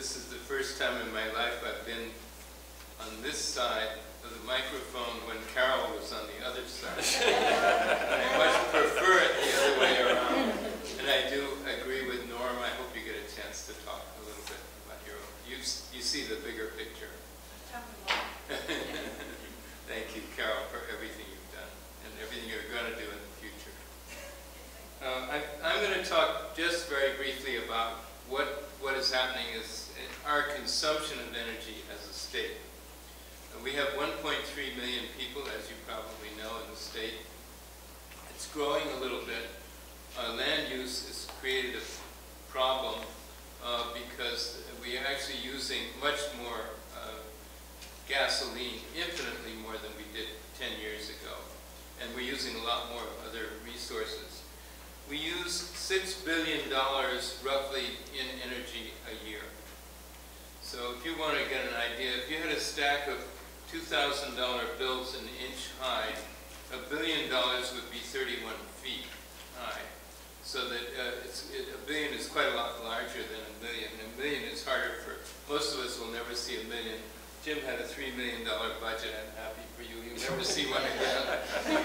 this is the first time in my life I've been on this side of the microphone when Carol was on the other side. I much prefer it the other way around. And I do agree with Norm. I hope you get a chance to talk a little bit about your own. You see the bigger picture. Thank you, Carol, for everything you've done and everything you're going to do in the future. I'm going to talk just very briefly about what is happening is our consumption of energy as a state. We have 1.3 million people, as you probably know, in the state. It's growing a little bit. Land use has created a problem because we are actually using much more gasoline, infinitely more than we did 10 years ago. And we're using a lot more other resources. We use $6 billion roughly in energy a year. So if you want to get an idea, if you had a stack of $2,000 bills an inch high, $1 billion would be 31 feet high. So that a billion is quite a lot larger than a million. A million is harder for, most of us will never see a million. Jim had a $3 million budget. I'm happy for you. You'll never see one again.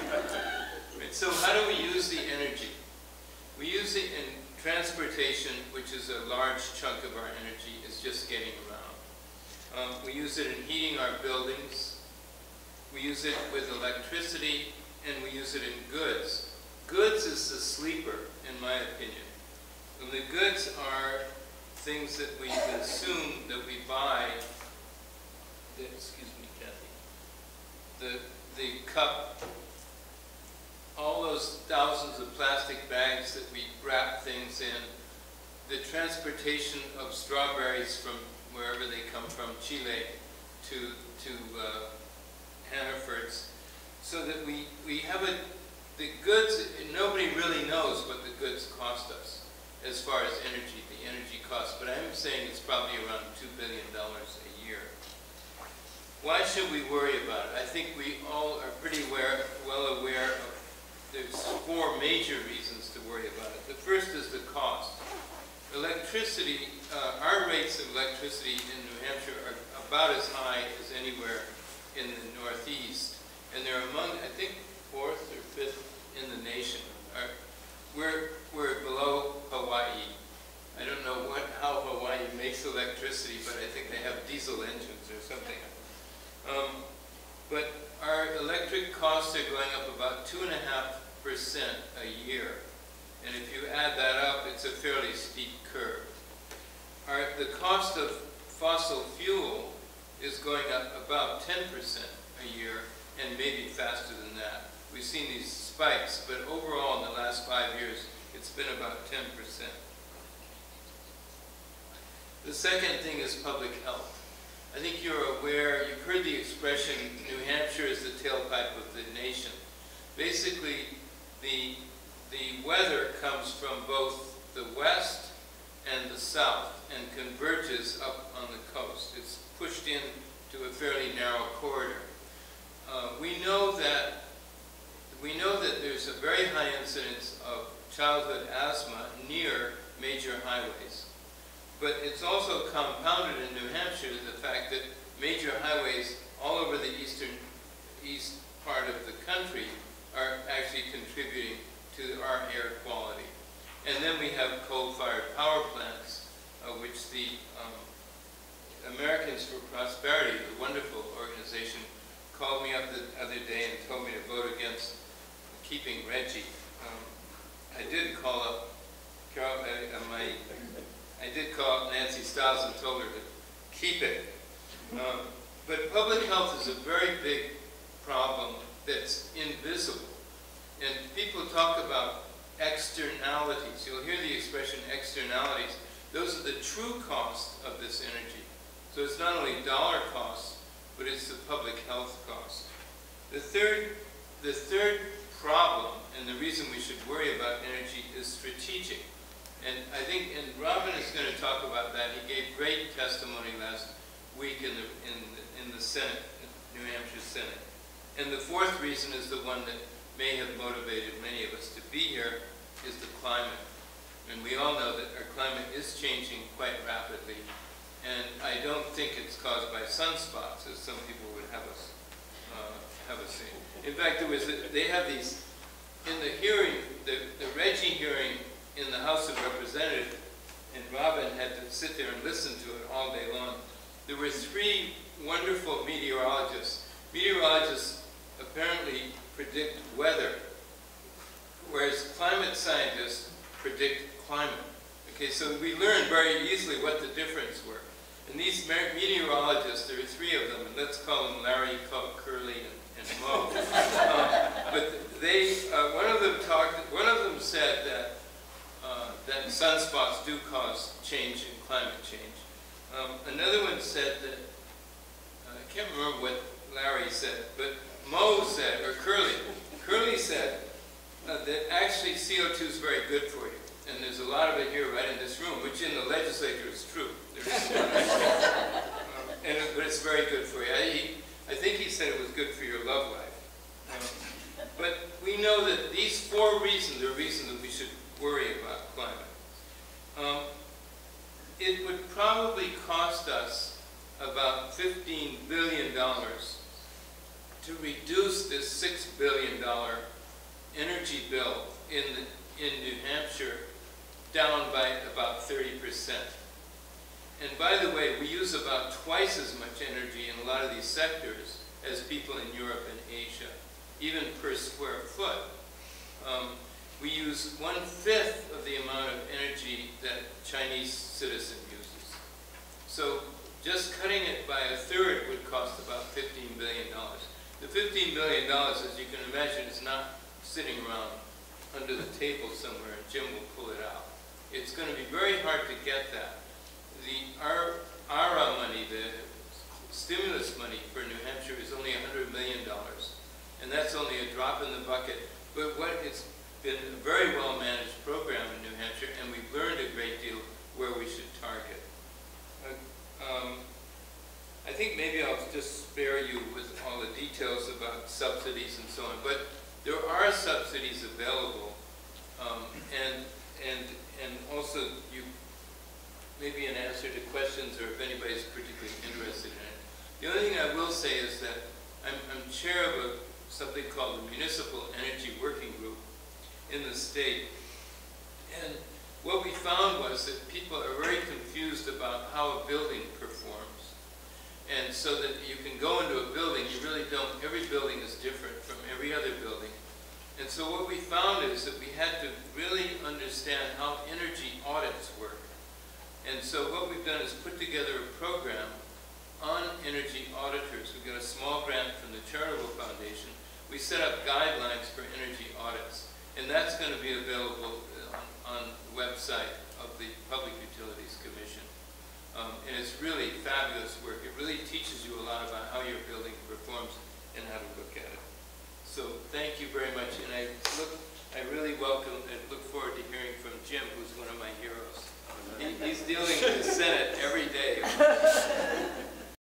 Right, so how do we use the energy? We use it in transportation, which is a large chunk of our energy, is just getting around. We use it in heating our buildings. We use it with electricity, and we use it in goods. Goods is the sleeper, in my opinion. And the goods are things that we consume, that we buy. Excuse me, Kathy. The cup, all those thousands of plastic bags that we wrap things in, the transportation of strawberries from wherever they come from, Chile, to Hannaford's, so that we have the goods, nobody really knows what the goods cost us as far as energy, the energy cost, but I'm saying it's probably around $2 billion a year. Why should we worry about it? I think we all are pretty well aware of, there's 4 major reasons to worry about it. The first is the cost. Electricity, our rates of electricity in New Hampshire are about as high as anywhere in the Northeast. And they're among, I think, 4th or 5th in the nation. We're below Hawaii. I don't know how Hawaii makes electricity, but I think they have diesel engines or something. But our electric costs are going up about 2.5% a year. And if you add that up, it's a fairly steep curve. The cost of fossil fuel is going up about 10% a year, and maybe faster than that. We've seen these spikes, but overall in the last 5 years, it's been about 10%. The second thing is public health. I think you're aware, you've heard the expression, New Hampshire is the tailpipe of the nation. Basically, the weather comes from both the west and the south and converges up on the coast. It's pushed into a fairly narrow corridor. We know that there's a very high incidence of childhood asthma near major highways. But it's also compounded in New Hampshire the fact that major highways all over the east part of the country are actually contributing to our air quality. And then we have coal-fired power plants, which the Americans for Prosperity, the wonderful organization, called me up the other day and told me to vote against keeping Reggie. I did call up Carol, I did call up Nancy Stiles and told her to keep it. But public health is a very big problem that's invisible. And people talk about externalities. You'll hear the expression externalities. Those are the true costs of this energy. So it's not only dollar costs, but it's the public health cost. The third problem, and the reason we should worry about energy, is strategic. And I think, and Robin is going to talk about that. He gave great testimony last week in the Senate, New Hampshire Senate. And the fourth reason is the one that may have motivated many of us to be here, is the climate. And we all know that our climate is changing quite rapidly. And caused by sunspots, as some people would have us say. In fact, they have these, in the hearing, the Reggie hearing in the House of Representatives, and Robin had to sit there and listen to it all day long. There were 3 wonderful meteorologists. Meteorologists apparently predict weather, whereas climate scientists predict climate. Okay, so we learned very easily what the difference were. And these meteorologists, there are 3 of them, and let's call them Larry, Curly, and Mo. But they, one of them said that sunspots do cause change in climate change. Another one said that, I can't remember what Larry said, but Mo said, or Curly said that actually CO2 is very good for you. And there's a lot of it here right in this room, which in the legislature is true. But it's very good for you. I think he said it was good for your love life. But we know that these 4 reasons are reasons that we should worry about climate. It would probably cost us about $15 billion to reduce this $6 billion energy bill in New Hampshire down by about 30%. And by the way, we use about twice as much energy in a lot of these sectors as people in Europe and Asia, even per square foot. We use 1/5 of the amount of energy that Chinese citizen uses. So just cutting it by 1/3 would cost about $15 billion. The $15 billion, as you can imagine, is not sitting around under the table somewhere and Jim will pull it out. It's going to be very hard to get that. The ARA money, the stimulus money for New Hampshire is only $100 million. And that's only a drop in the bucket. But it's been a very well managed program in New Hampshire, and we've learned a great deal where we should target. I think maybe I'll just spare you with all the details about subsidies and so on, but there are subsidies available, and also maybe an answer to questions or if anybody's particularly interested in it. The only thing I will say is that I'm chair of something called the Municipal Energy Working Group in the state, and what we found was that people are very confused about how a building performs. And so that you can go into a building, you really don't, every building is different from every other building. And so what we found is that we had to really understand how energy audits work. And so what we've done is put together a program on energy auditors. We got a small grant from the Charitable Foundation. We set up guidelines for energy audits. And that's going to be available on the website of the Public Utilities Commission. And it's really fabulous work. It really teaches you a lot about how your building performs and how to look at it. So thank you very much. And I really welcome and look forward to hearing from Jim, who's one of my heroes. He's dealing with the Senate every day.